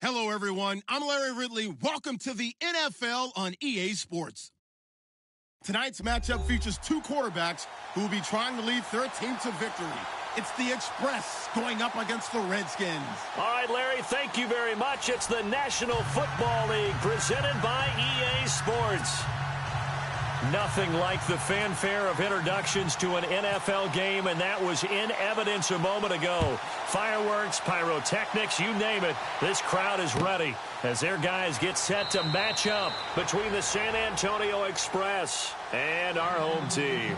Hello, everyone. I'm Larry Ridley. Welcome to the NFL on EA Sports. Tonight's matchup features two quarterbacks who will be trying to lead their team to victory. It's the Express going up against the Redskins. All right, Larry, thank you very much. It's the National Football League presented by EA Sports. Nothing like the fanfare of introductions to an NFL game, and that was in evidence a moment ago. Fireworks, pyrotechnics, you name it. This crowd is ready as their guys get set to match up between the San Antonio Express and our home team.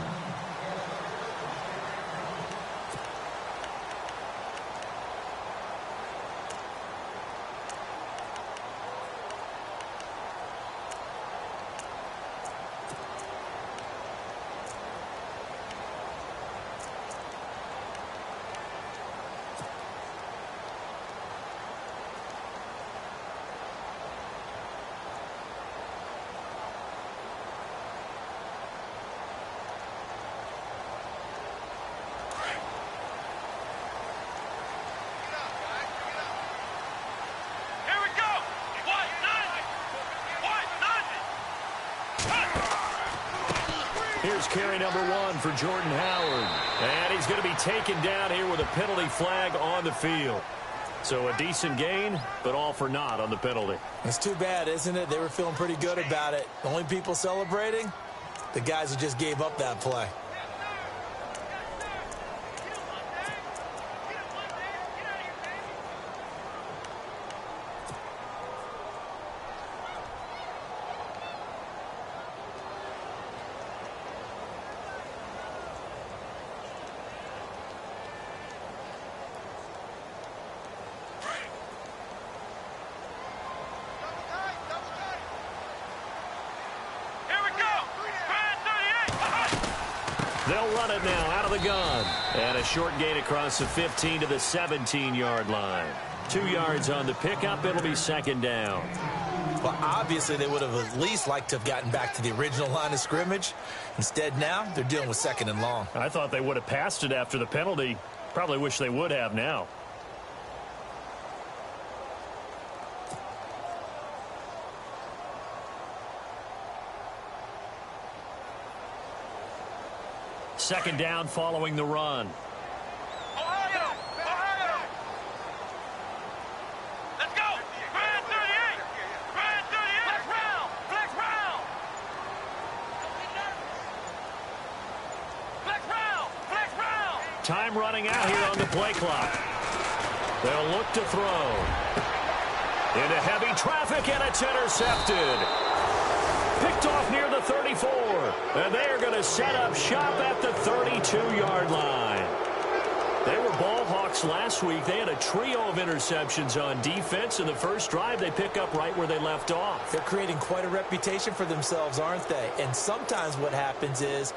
Here's carry number 1 for Jordan Howard. And he's going to be taken down here with a penalty flag on the field. So a decent gain, but all for naught on the penalty. It's too bad, isn't it? They were feeling pretty good about it. The only people celebrating, the guys who just gave up that play. They'll run it now out of the gun. And a short gain across the 15 to the 17-yard line. 2 yards on the pickup. It'll be second down. Well, obviously, they would have at least liked to have gotten back to the original line of scrimmage. Instead, now they're dealing with second and long. I thought they would have passed it after the penalty. Probably wish they would have now. Second down following the run. Ohio! Ohio! Let's go! Grand 38! Grand 38! Flex round! Flex round! Flex round! Flex round! Time running out here on the play clock. They'll look to throw. Into heavy traffic, and it's intercepted. Picked off near the 34, and they are going to set up shop at the 32-yard line. They were ball hawks last week. They had a trio of interceptions on defense. In the first drive, they pick up right where they left off. They're creating quite a reputation for themselves, aren't they? And sometimes what happens is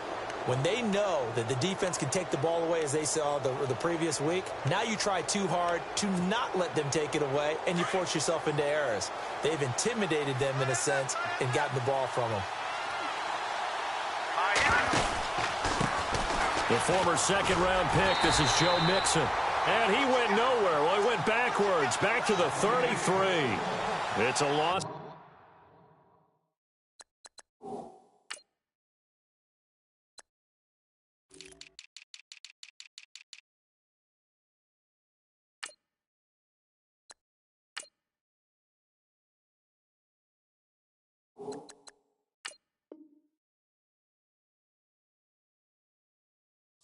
when they know that the defense can take the ball away, as they saw the previous week, now you try too hard to not let them take it away, and you force yourself into errors. They've intimidated them, in a sense, and gotten the ball from them. The former second-round pick, this is Joe Mixon. And he went nowhere. Well, he went backwards, back to the 33. It's a loss.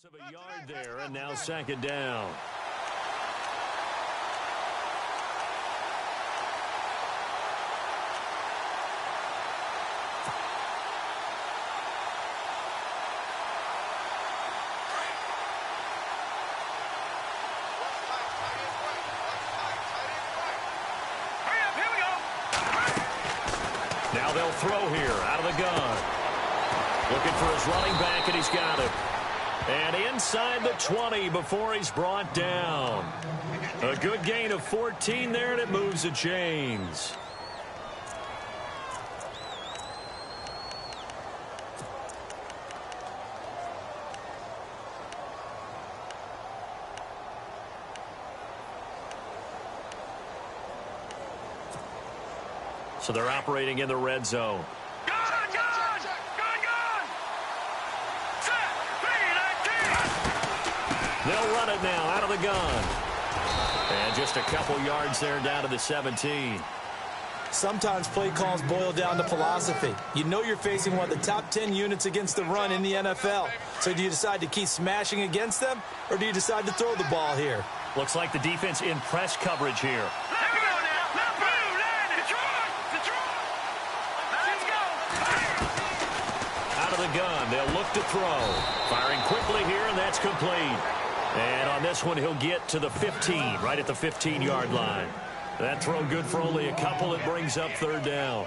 Of a yard there, and now second down. Now they'll throw here out of the gun. Looking for his running back, and he's got it. And inside the 20 before he's brought down. A good gain of 14 there, and it moves the chains. So they're operating in the red zone. Gun! Set! They'll run it now out of the gun. And just a couple yards there down to the 17. Sometimes play calls boil down to philosophy. You know you're facing one of the top 10 units against the run in the NFL. So do you decide to keep smashing against them, or do you decide to throw the ball here? Looks like the defense in press coverage here. Out of the gun, they'll look to throw. Firing quickly here, and that's complete. And on this one, he'll get to the 15, right at the 15-yard line. That throw good for only a couple. It brings up third down.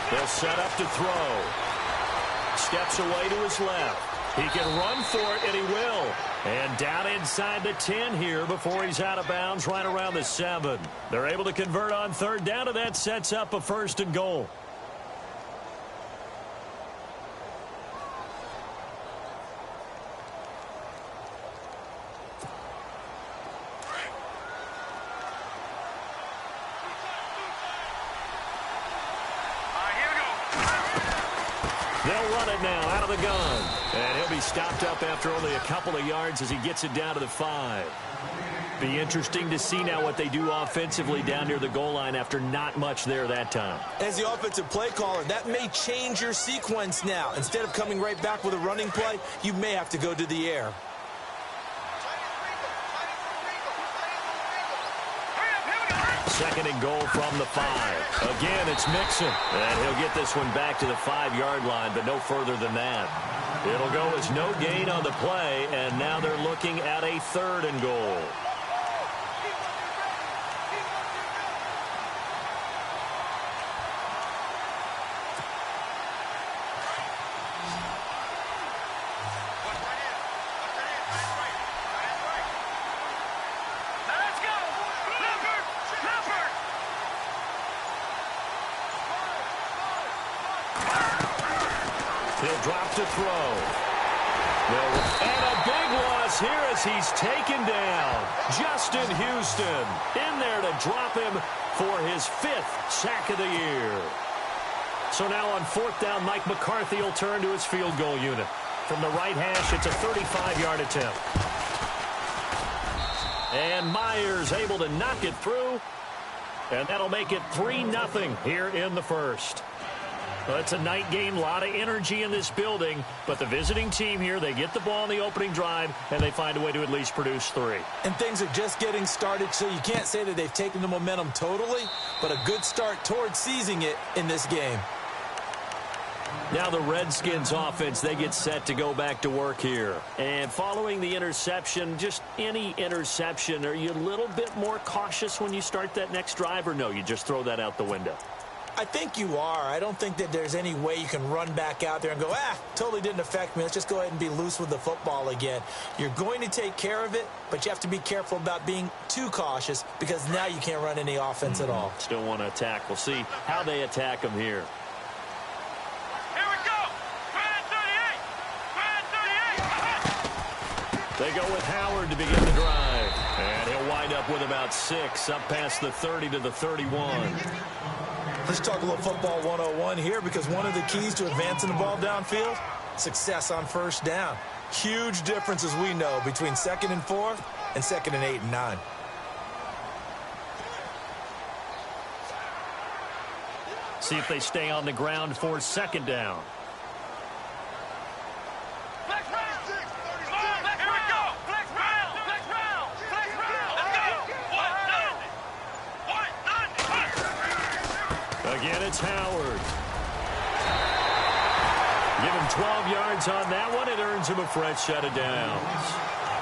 They'll set up to throw. Steps away to his left. He can run for it, and he will. And down inside the 10 here before he's out of bounds, right around the 7. They're able to convert on third down, and that sets up a 1st and goal. They'll run it now out of the gun. And he'll be stopped up after only a couple of yards as he gets it down to the 5. Be interesting to see now what they do offensively down near the goal line after not much there that time. As the offensive play caller, that may change your sequence now. Instead of coming right back with a running play, you may have to go to the air. Second and goal from the 5. Again, it's Mixon. And he'll get this one back to the 5-yard line, but no further than that. It'll go as no gain on the play, and now they're looking at a 3rd and goal. He'll drop to throw. And a big loss here as he's taken down. Justin Houston in there to drop him for his 5th sack of the year. So now on 4th down, Mike McCarthy will turn to his field goal unit. From the right hash, it's a 35-yard attempt. And Myers able to knock it through. And that'll make it 3-0 here in the 1st. Well, it's a night game, a lot of energy in this building, but the visiting team here, they get the ball in the opening drive, and they find a way to at least produce 3. And things are just getting started, so you can't say that they've taken the momentum totally, but a good start towards seizing it in this game. Now the Redskins offense, they get set to go back to work here. And following the interception, just any interception, are you a little bit more cautious when you start that next drive, or no, you just throw that out the window? I think you are. I don't think that there's any way you can run back out there and go, totally didn't affect me. Let's just go ahead and be loose with the football again. You're going to take care of it, but you have to be careful about being too cautious because now you can't run any offense at all. Still want to attack. We'll see how they attack them here. Here we go. Red 38. They go with Howard to begin the drive. And he'll wind up with about 6, up past the 30 to the 31. Let's talk a little football 101 here because one of the keys to advancing the ball downfield, success on 1st down. Huge difference, as we know, between 2nd and 4 and 2nd and 8 and 9. See if they stay on the ground for 2nd down. Again, it's Howard. Give him 12 yards on that one. It earns him a fresh set of downs.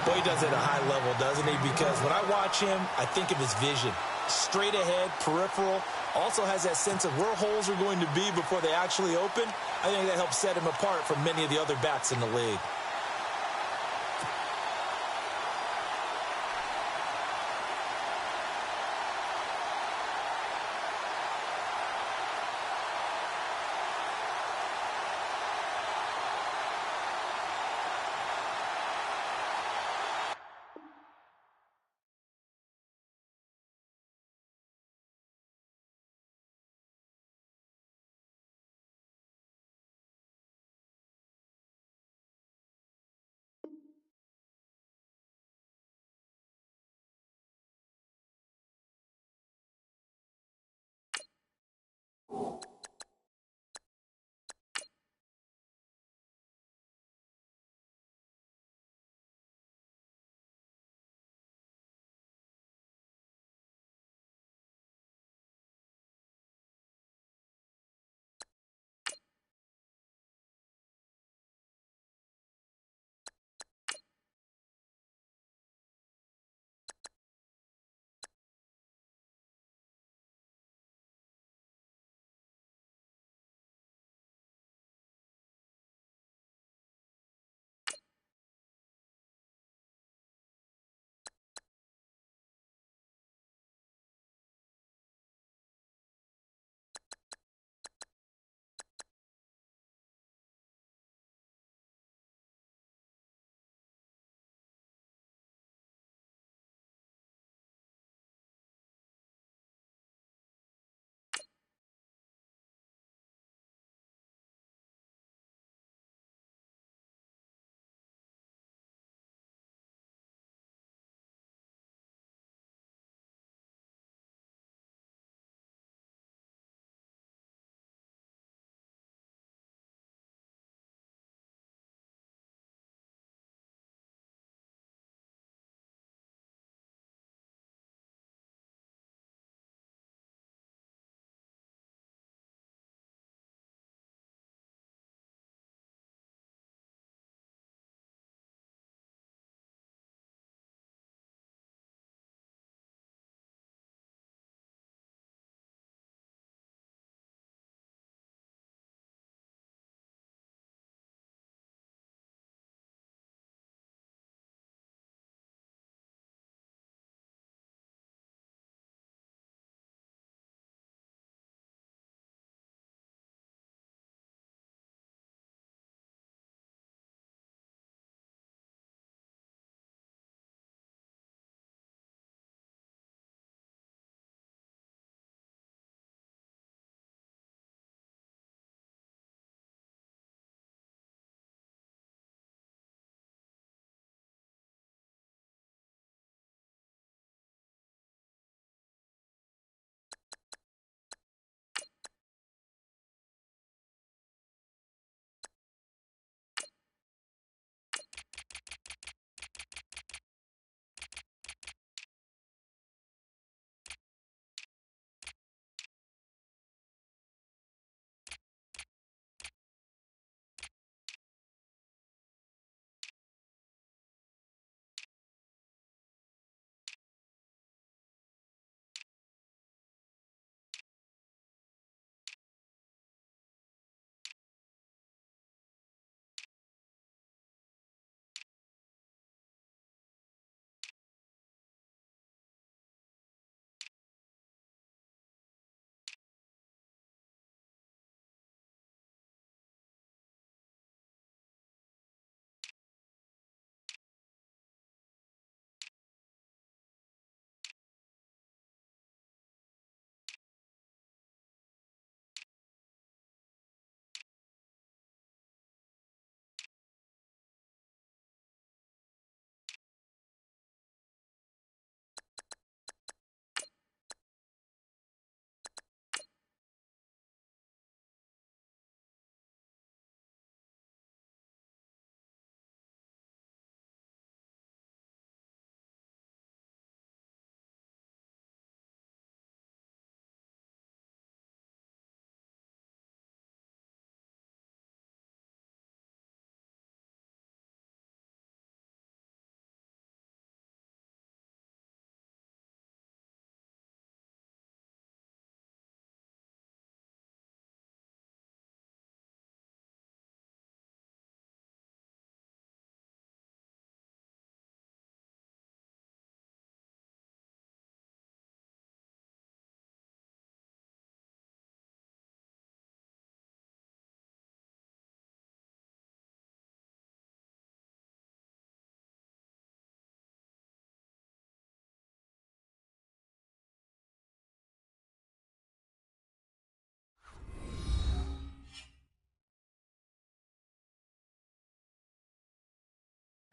Boy, he does it at a high level, doesn't he? Because when I watch him, I think of his vision. Straight ahead, peripheral. Also has that sense of where holes are going to be before they actually open. I think that helps set him apart from many of the other backs in the league.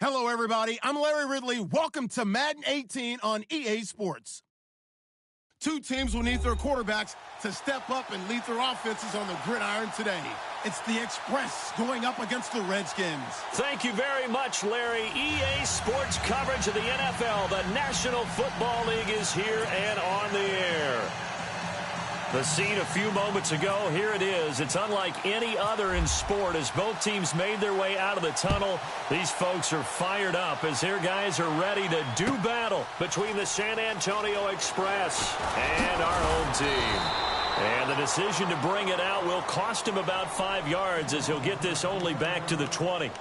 Hello, everybody. I'm Larry Ridley. Welcome to Madden 18 on EA Sports. Two teams will need their quarterbacks to step up and lead their offenses on the gridiron today. It's the Express going up against the Redskins. Thank you very much, Larry. EA Sports coverage of the NFL, the National Football League, is here and on the air. The scene a few moments ago, here it is. It's unlike any other in sport as both teams made their way out of the tunnel. These folks are fired up as their guys are ready to do battle between the San Antonio Express and our home team. And the decision to bring it out will cost him about 5 yards as he'll get this only back to the 20.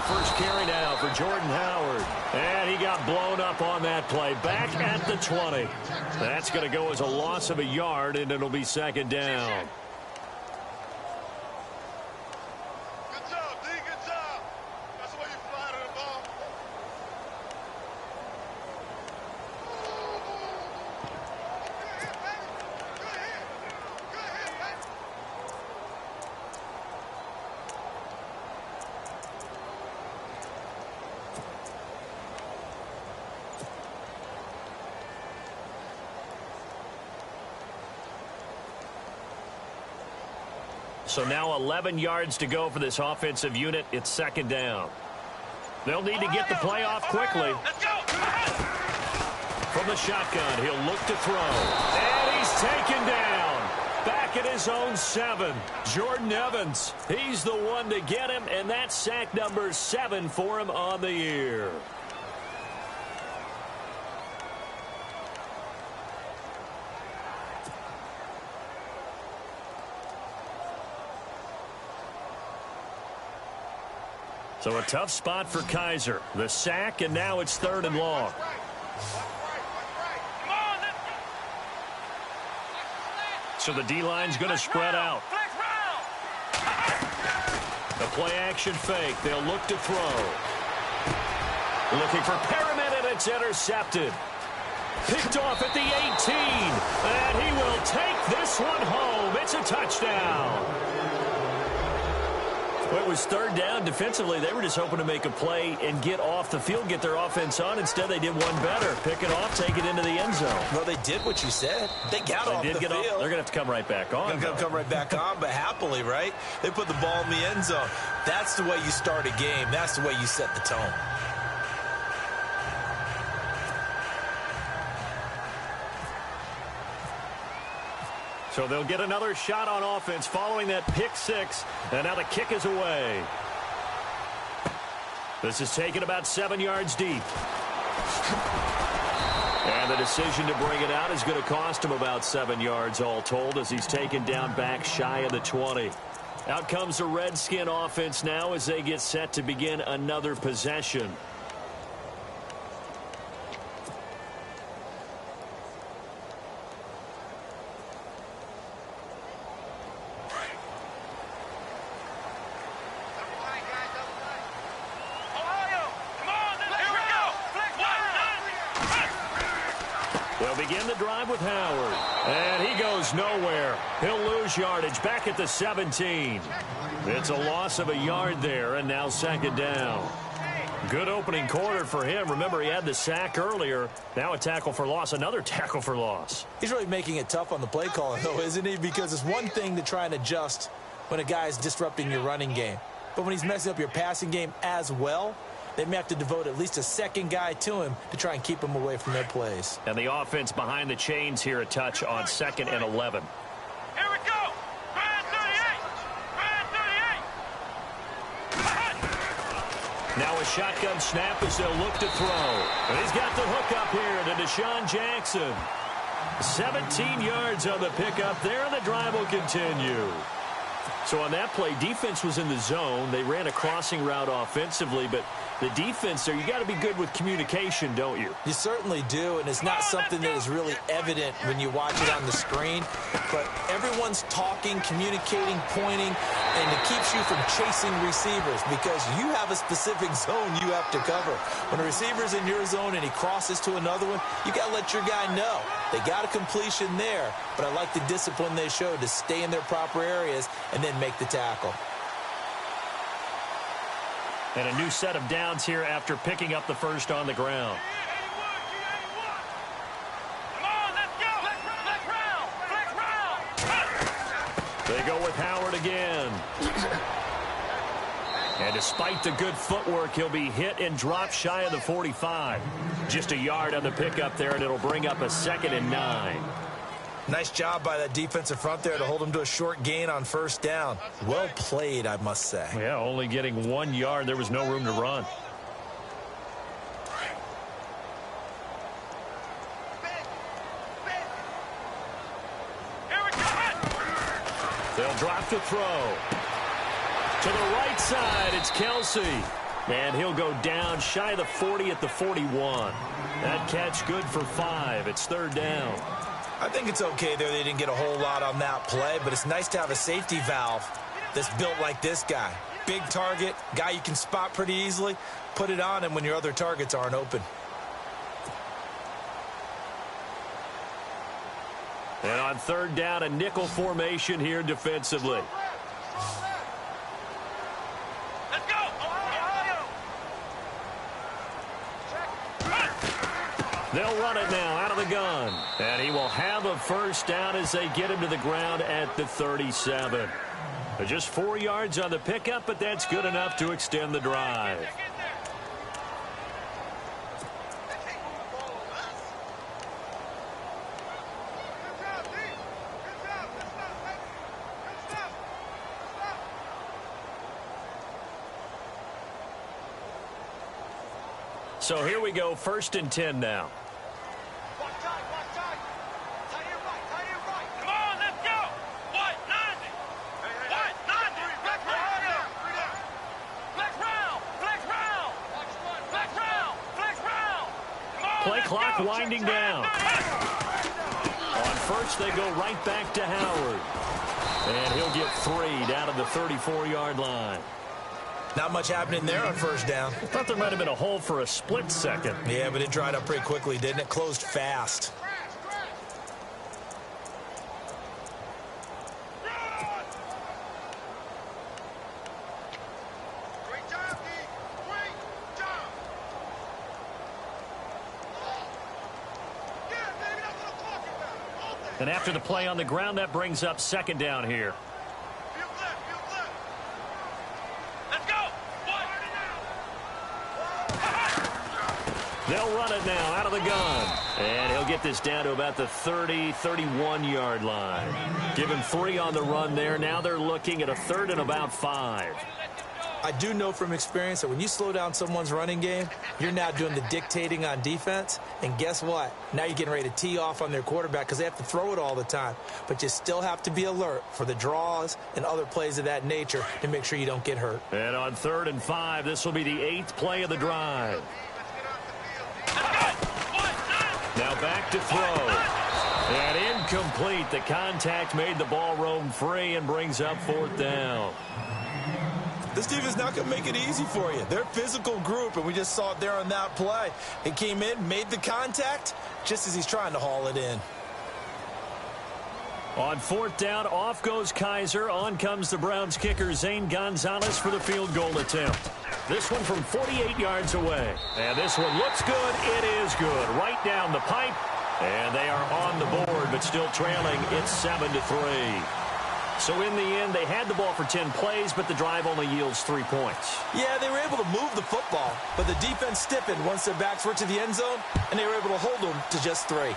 First carry now for Jordan Howard. And he got blown up on that play. Back at the 20. That's going to go as a loss of a yard, and it'll be second down. Good job, D. Good job. That's the way you fly to the ball. Good hit, baby. Good hit. Good hit, baby. So now 11 yards to go for this offensive unit. It's second down. They'll need to get the play off quickly. Let's go. From the shotgun, he'll look to throw. And he's taken down. Back at his own 7. Jordan Evans. He's the one to get him, and that's sack number 7 for him on the year. So a tough spot for Kaiser. The sack, and now it's 3rd and long. So the D-line's going to spread out. The play-action fake. They'll look to throw. Looking for Perriman, and it's intercepted. Picked off at the 18. And he will take this one home. It's a touchdown. Well, it was 3rd down. Defensively, they were just hoping to make a play and get off the field, get their offense on. Instead, they did one better. Pick it off, take it into the end zone. Well, they did what you said. They got off the field. They're going to have to come right back on. They're going to come right back on, but happily, right? They put the ball in the end zone. That's the way you start a game. That's the way you set the tone. So they'll get another shot on offense following that pick 6. And now the kick is away. This is taken about 7 yards deep. And the decision to bring it out is going to cost him about 7 yards all told as he's taken down back shy of the 20. Out comes the Redskin offense now as they get set to begin another possession. Begin the drive with Howard. And he goes nowhere. He'll lose yardage back at the 17. It's a loss of a yard there, and now second down. Good opening quarter for him. Remember, he had the sack earlier. Now a tackle for loss, another tackle for loss. He's really making it tough on the play calling, though, isn't he? Because it's one thing to try and adjust when a guy is disrupting your running game. But when he's messing up your passing game as well, they may have to devote at least a second guy to him to try and keep him away from their plays. And the offense behind the chains here a touch on 2nd and 11. Here we go. Brad 38. Brad 38. Now a shotgun snap as they'll look to throw. And he's got the hook up here to Deshaun Jackson. 17 yards on the pickup there, and the drive will continue. So on that play, defense was in the zone. They ran a crossing route offensively, but the defense there, you got to be good with communication, don't you? You certainly do, and it's not something that is really evident when you watch it on the screen. But everyone's talking, communicating, pointing, and it keeps you from chasing receivers because you have a specific zone you have to cover. When a receiver's in your zone and he crosses to another one, you got to let your guy know. They got a completion there, but I like the discipline they showed to stay in their proper areas and then make the tackle. And a new set of downs here after picking up the first on the ground. They go with Howard again. And despite the good footwork, he'll be hit and dropped shy of the 45. Just a yard on the pickup there, and it'll bring up a 2nd and 9. Nice job by that defensive front there to hold him to a short gain on first down. Well played, I must say. Yeah, only getting 1 yard. There was no room to run. They'll drop to throw. To the right side, it's Kelsey. And he'll go down shy of the 40 at the 41. That catch good for 5. It's 3rd down. I think it's okay there. They didn't get a whole lot on that play, but it's nice to have a safety valve that's built like this guy. Big target, guy you can spot pretty easily. Put it on him when your other targets aren't open. And on 3rd down, a nickel formation here defensively. They'll run it now out of the gun. And he will have a first down as they get him to the ground at the 37. Just 4 yards on the pickup, but that's good enough to extend the drive. So here we go, 1st and 10 now. Play clock winding down. On first, they go right back to Howard. And he'll get 3 down to the 34-yard line. Not much happening there on first down. I thought there might have been a hole for a split second. Yeah, but it dried up pretty quickly, didn't it? Closed fast. And after the play on the ground, that brings up 2nd down here. They'll run it now out of the gun. And he'll get this down to about the 30, 31-yard line. Give him 3 on the run there. Now they're looking at a 3rd and about 5. I do know from experience that when you slow down someone's running game, you're now doing the dictating on defense. And guess what? Now you're getting ready to tee off on their quarterback because they have to throw it all the time. But you still have to be alert for the draws and other plays of that nature to make sure you don't get hurt. And on 3rd and 5, this will be the 8th play of the drive. Now back to throw. And incomplete. The contact made the ball roam free and brings up 4th down. This team is not going to make it easy for you. They're a physical group, and we just saw it there on that play. He came in, made the contact, just as he's trying to haul it in. On 4th down, off goes Kaiser. On comes the Browns kicker, Zane Gonzalez, for the field goal attempt. This one from 48 yards away. And this one looks good. It is good. Right down the pipe. And they are on the board, but still trailing. It's 7-3. So in the end, they had the ball for 10 plays, but the drive only yields 3 points. Yeah, they were able to move the football, but the defense stiffened once their backs were to the end zone, and they were able to hold them to just 3.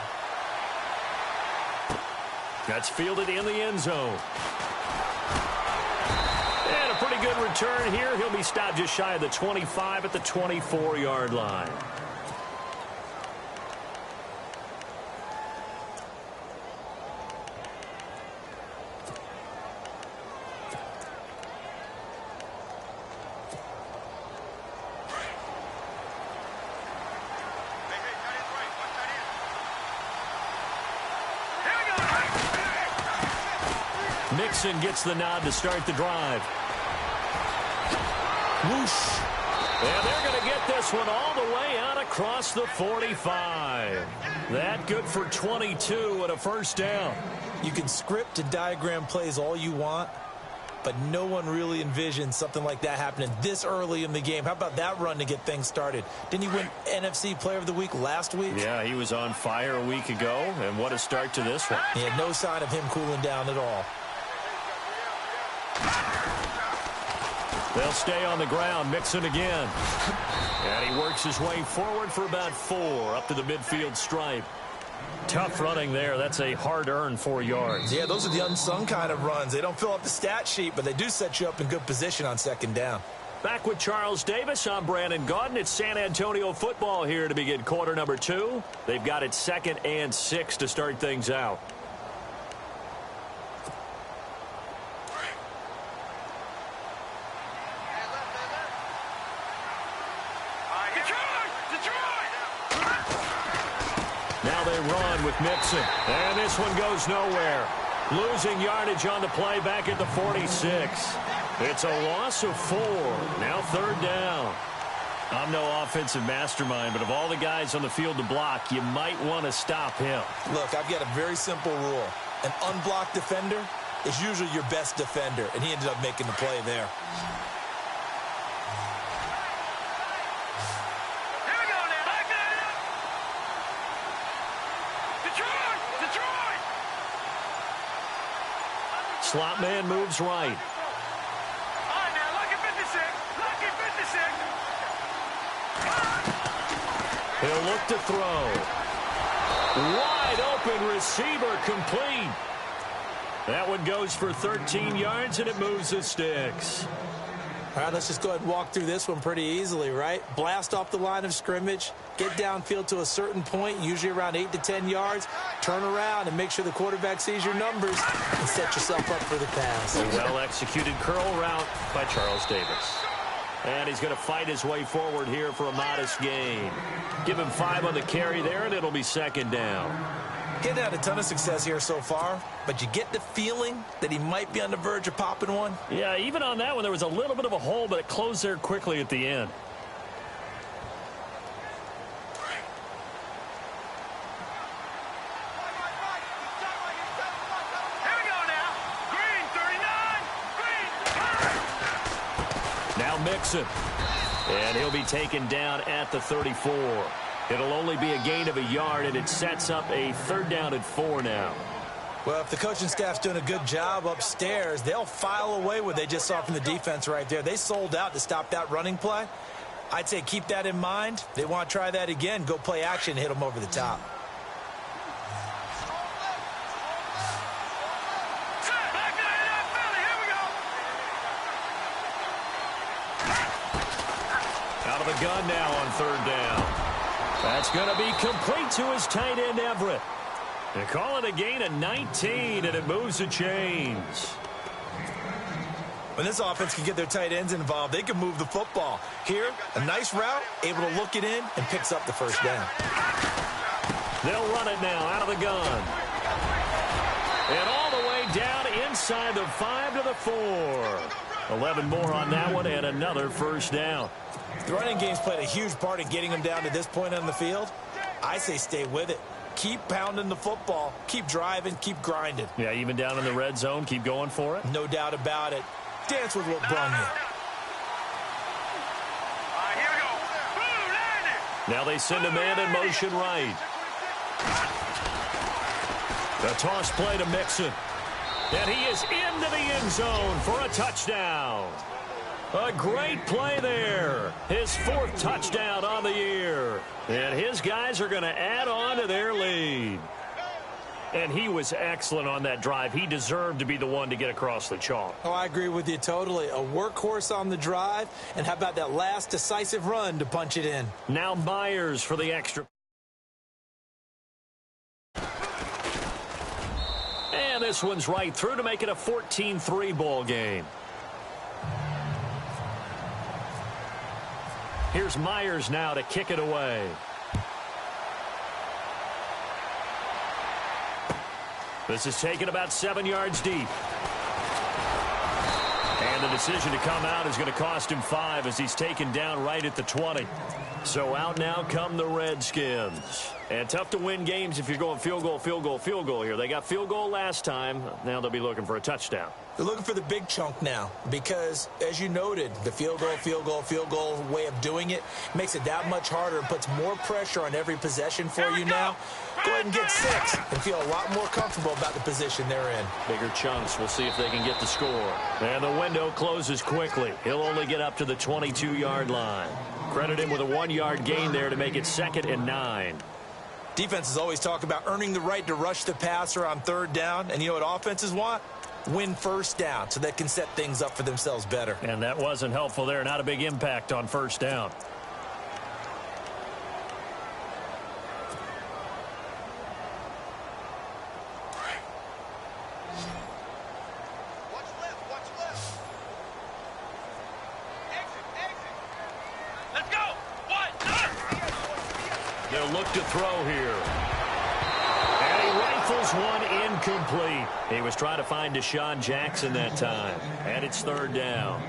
That's fielded in the end zone. And a pretty good return here. He'll be stopped just shy of the 25 at the 24-yard line. Mixon gets the nod to start the drive. Whoosh. And they're going to get this one all the way out across the 45. That good for 22 and a first down. You can script and diagram plays all you want, but no one really envisioned something like that happening this early in the game. How about that run to get things started? Didn't he win NFC Player of the Week last week? Yeah, he was on fire a week ago, and what a start to this one. He had no sign of him cooling down at all. They'll stay on the ground. Mixon again. And he works his way forward for about 4 up to the midfield stripe. Tough running there. That's a hard-earned 4 yards. Yeah, those are the unsung kind of runs. They don't fill up the stat sheet, but they do set you up in good position on second down. Back with Charles Davis. I'm Brandon Gaudin. It's San Antonio football here to begin quarter number 2. They've got it 2nd and 6 to start things out. Now they run with Mixon. And this one goes nowhere. Losing yardage on the play back at the 46. It's a loss of 4. Now 3rd down. I'm no offensive mastermind, but of all the guys on the field to block, you might want to stop him. Look, I've got a very simple rule. An unblocked defender is usually your best defender, and he ended up making the play there. Slot man moves right. All right, now, lucky 56. Lucky 56. He'll look to throw. Wide open receiver complete. That one goes for 13 yards, and it moves the sticks. All right, let's just go ahead and walk through this one pretty easily, right? Blast off the line of scrimmage, get downfield to a certain point, usually around 8 to 10 yards, turn around and make sure the quarterback sees your numbers and set yourself up for the pass. A well-executed curl route by Charles Davis. And he's going to fight his way forward here for a modest gain. Give him 5 on the carry there, and it'll be 2nd down. Getting had a ton of success here so far, but you get the feeling that he might be on the verge of popping one. Yeah, even on that one, there was a little bit of a hole, but it closed there quickly at the end. Here we go now. Green, 39. Green. Now Mixon. And he'll be taken down at the 34. It'll only be a gain of a yard, and it sets up a 3rd down and 4 now. Well, if the coaching staff's doing a good job upstairs, they'll file away what they just saw from the defense right there. They sold out to stop that running play. I'd say keep that in mind. They want to try that again. Go play action and hit them over the top. Back to the Philly. Here we go. Out of the gun now on 3rd down. That's going to be complete to his tight end, Everett. They call it a gain of 19, and it moves the chains. When this offense can get their tight ends involved, they can move the football. Here, a nice route, able to look it in, and picks up the 1st down. They'll run it now out of the gun. And all the way down inside the 5 to the 4. 11 more on that one, and another 1st down. The running game's played a huge part in getting them down to this point on the field. I say stay with it. Keep pounding the football. Keep driving. Keep grinding. Yeah, even down in the red zone, keep going for it. No doubt about it. Dance with what brung you. All right, here we go. Boom, landed. Now they send a man in motion right. The toss play to Mixon. And he is into the end zone for a touchdown. A great play there. His 4th touchdown on the year. And his guys are going to add on to their lead. And he was excellent on that drive. He deserved to be the one to get across the chalk. Oh, I agree with you totally. A workhorse on the drive. And how about that last decisive run to punch it in? Now Myers for the extra. And this one's right through to make it a 14-3 ball game. Here's Myers now to kick it away. This is taken about 7 yards deep. And the decision to come out is going to cost him 5 as he's taken down right at the 20. So out now come the Redskins. And tough to win games if you're going field goal, field goal, field goal here. They got field goal last time. Now they'll be looking for a touchdown. They're looking for the big chunk now because, as you noted, the field goal, field goal, field goal way of doing it makes it that much harder and puts more pressure on every possession for you now. Go ahead and get 6 and feel a lot more comfortable about the position they're in. Bigger chunks. We'll see if they can get the score. And the window closes quickly. He'll only get up to the 22-yard line. Credit him with a 1-yard gain there to make it 2nd and 9. Defenses always talk about earning the right to rush the passer on 3rd down. And you know what offenses want? Win 1st down so they can set things up for themselves better. And that wasn't helpful there. Not a big impact on 1st down. Look to throw here. And he rifles one incomplete. He was trying to find Deshaun Jackson that time. And it's 3rd down.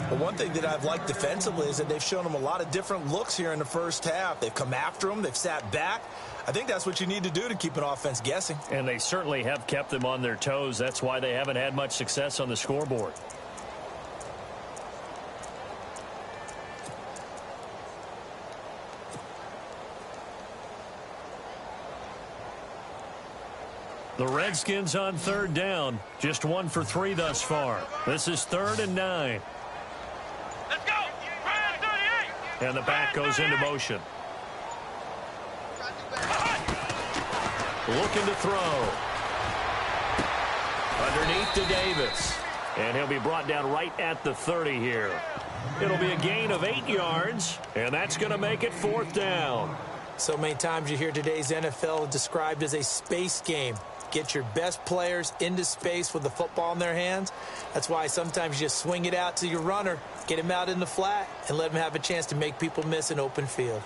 Well, one thing that I've liked defensively is that they've shown him a lot of different looks here in the 1st half. They've come after him. They've sat back. I think that's what you need to do to keep an offense guessing. And they certainly have kept them on their toes. That's why they haven't had much success on the scoreboard. The Redskins on 3rd down. Just 1 for 3 thus far. This is 3rd and 9. Let's go! And the back goes into motion. Looking to throw. Underneath to Davis. And he'll be brought down right at the 30 here. It'll be a gain of 8 yards, and that's going to make it 4th down. So many times you hear today's NFL described as a space game. Get your best players into space with the football in their hands. That's why sometimes you just swing it out to your runner, get him out in the flat, and let him have a chance to make people miss an open field.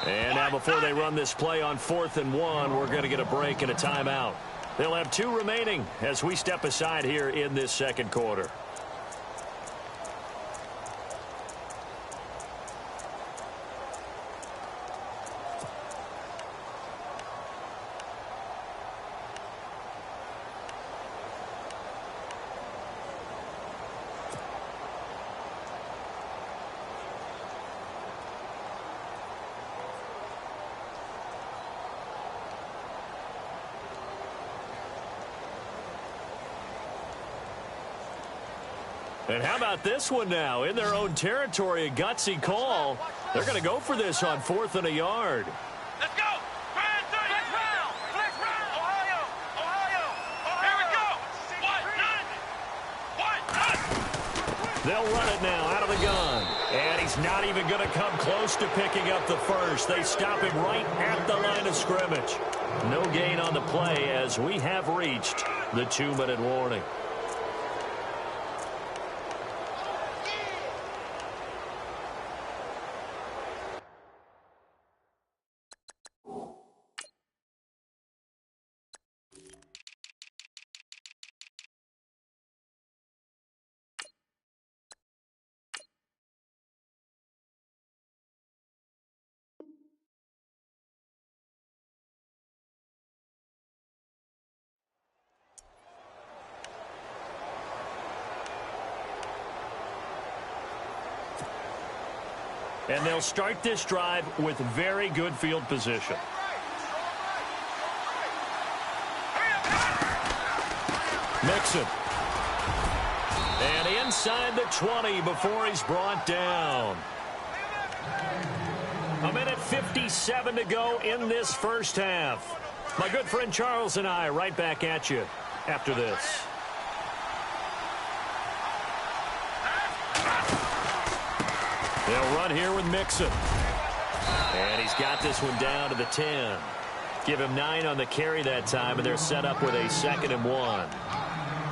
And now before they run this play on 4th and 1, we're going to get a break and a timeout. They'll have 2 remaining as we step aside here in this 2nd quarter. And how about this one now? In their own territory, a gutsy call. They're going to go for this on 4th and a yard. Let's go! Flex round! Flex round! Ohio! Here we go! What? They'll run it now out of the gun. And he's not even going to come close to picking up the first. They stop him right at the line of scrimmage. No gain on the play as we have reached the 2-minute warning. And they'll start this drive with very good field position. Mixon. And inside the 20 before he's brought down. A minute 57 to go in this 1st half. My good friend Charles and I right back at you after this. They'll run here with Mixon. And he's got this one down to the 10. Give him 9 on the carry that time, and they're set up with a 2nd and 1.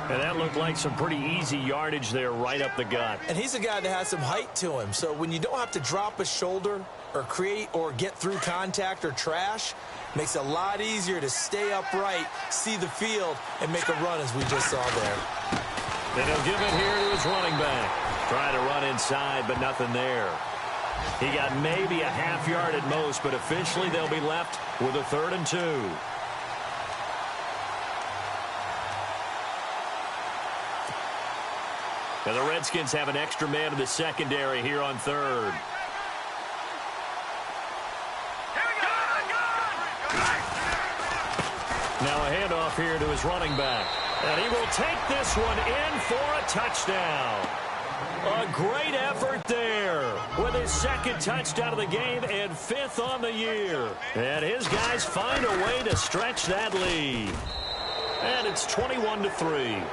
And that looked like some pretty easy yardage there right up the gut. And he's a guy that has some height to him. So when you don't have to drop a shoulder or create or get through contact or trash, makes it a lot easier to stay upright, see the field, and make a run as we just saw there. Then he'll give it here to his running back. Trying to run inside, but nothing there. He got maybe a half yard at most, but officially they'll be left with a 3rd and 2. Now the Redskins have an extra man in the secondary here on 3rd. Now a handoff here to his running back. And he will take this one in for a touchdown. A great effort there with his 2nd touchdown of the game and 5th on the year. And his guys find a way to stretch that lead. And it's 21-3.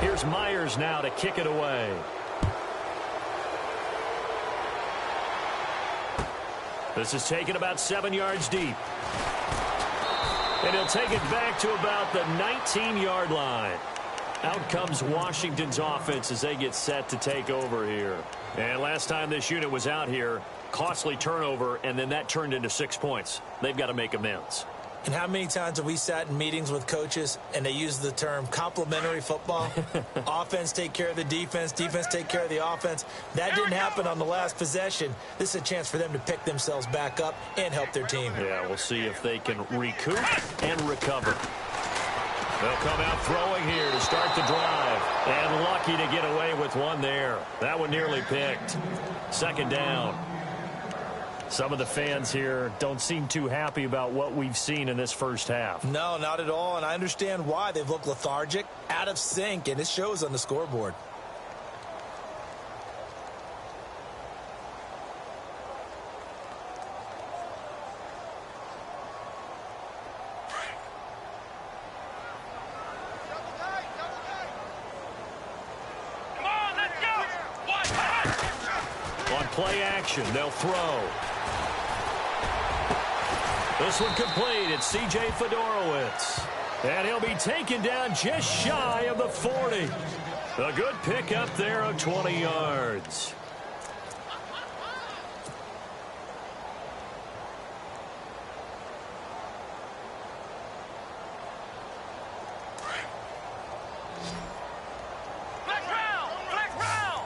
Here's Myers now to kick it away. This is taken about 7 yards deep. And he'll take it back to about the 19-yard line. Out comes Washington's offense as they get set to take over here. And last time this unit was out here, costly turnover, and then that turned into 6 points. They've got to make amends. And how many times have we sat in meetings with coaches and they use the term complementary football? Offense take care of the defense, defense take care of the offense. That didn't happen on the last possession. This is a chance for them to pick themselves back up and help their team. Yeah, we'll see if they can recoup and recover. They'll come out throwing here to start the drive. And lucky to get away with one there. That one nearly picked. 2nd down. Some of the fans here don't seem too happy about what we've seen in this first half. No, not at all, and I understand why. They've looked lethargic, out of sync, and it shows on the scoreboard. Come on, let's go! On play action, they'll throw. This one complete. It's C.J. Fedorowicz. And he'll be taken down just shy of the 40. A good pickup there of 20 yards. Flex round! Flex round!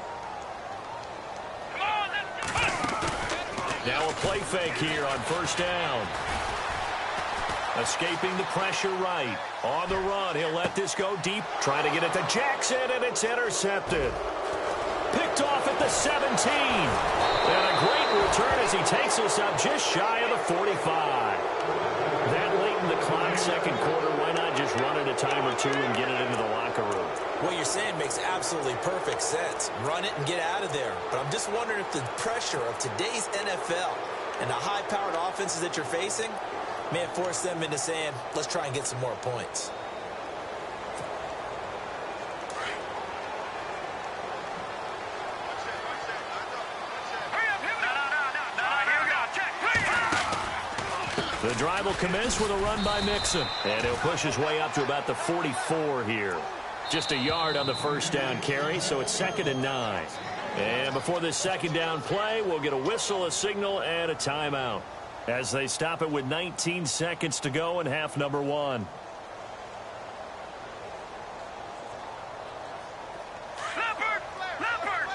Come on, let's go! Now a play fake here on 1st down. Escaping the pressure right. On the run, he'll let this go deep. Trying to get it to Jackson, and it's intercepted. Picked off at the 17. And a great return as he takes us up just shy of the 45. That late in the clock, 2nd quarter, why not just run it a time or two and get it into the locker room? What you're saying makes absolutely perfect sense. Run it and get out of there. But I'm just wondering if the pressure of today's NFL and the high-powered offenses that you're facing may have forced them into saying, let's try and get some more points. The drive will commence with a run by Mixon. And he'll push his way up to about the 44 here. Just a yard on the 1st down carry, so it's 2nd and 9. And before this 2nd down play, we'll get a whistle, a signal, and a timeout as they stop it with 19 seconds to go in half number 1. Leopard! Leopard!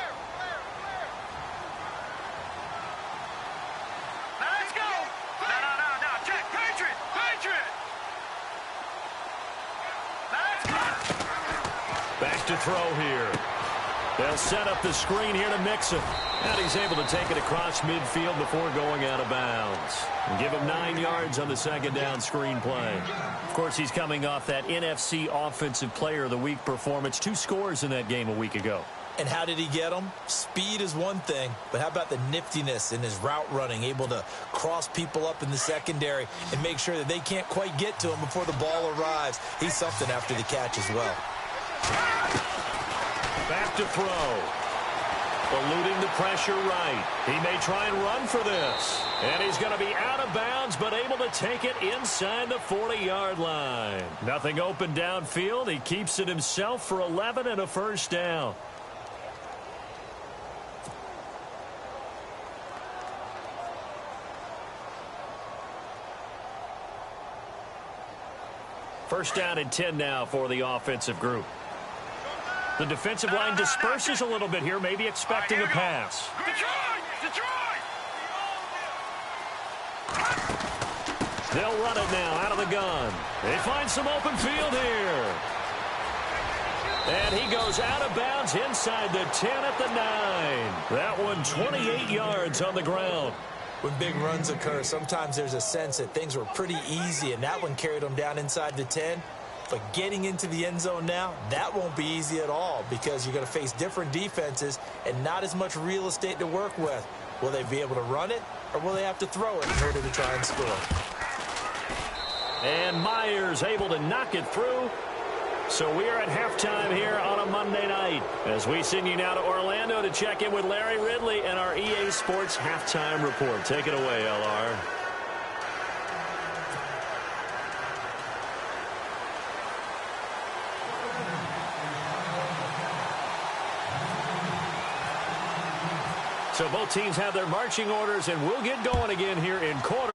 Now let's go! No. Check! Patriot! Patriot! Let's go! Back to throw here. They'll set up the screen here to Mixon. And he's able to take it across midfield before going out of bounds. And give him 9 yards on the 2nd down screen play. Of course, he's coming off that NFC Offensive Player of the Week performance. 2 scores in that game a week ago. And how did he get them? Speed is one thing, but how about the niftiness in his route running, able to cross people up in the secondary and make sure that they can't quite get to him before the ball arrives. He's something after the catch as well. Back to throw. Eluding the pressure right. He may try and run for this. And he's going to be out of bounds, but able to take it inside the 40-yard line. Nothing open downfield. He keeps it himself for 11 and a first down. First down and 10 now for the offensive group. The defensive line disperses a little bit here, maybe expecting a pass. Detroit! They'll run it now out of the gun. They find some open field here. And he goes out of bounds inside the 10 at the 9. That one 28 yards on the ground. When big runs occur, sometimes there's a sense that things were pretty easy, and that one carried them down inside the 10. But getting into the end zone now, that won't be easy at all because you're going to face different defenses and not as much real estate to work with. Will they be able to run it, or will they have to throw it in order to try and score? And Myers able to knock it through. So we are at halftime here on a Monday night as we send you now to Orlando to check in with Larry Ridley and our EA Sports Halftime Report. Take it away, LR. So both teams have their marching orders, and we'll get going again here in quarter.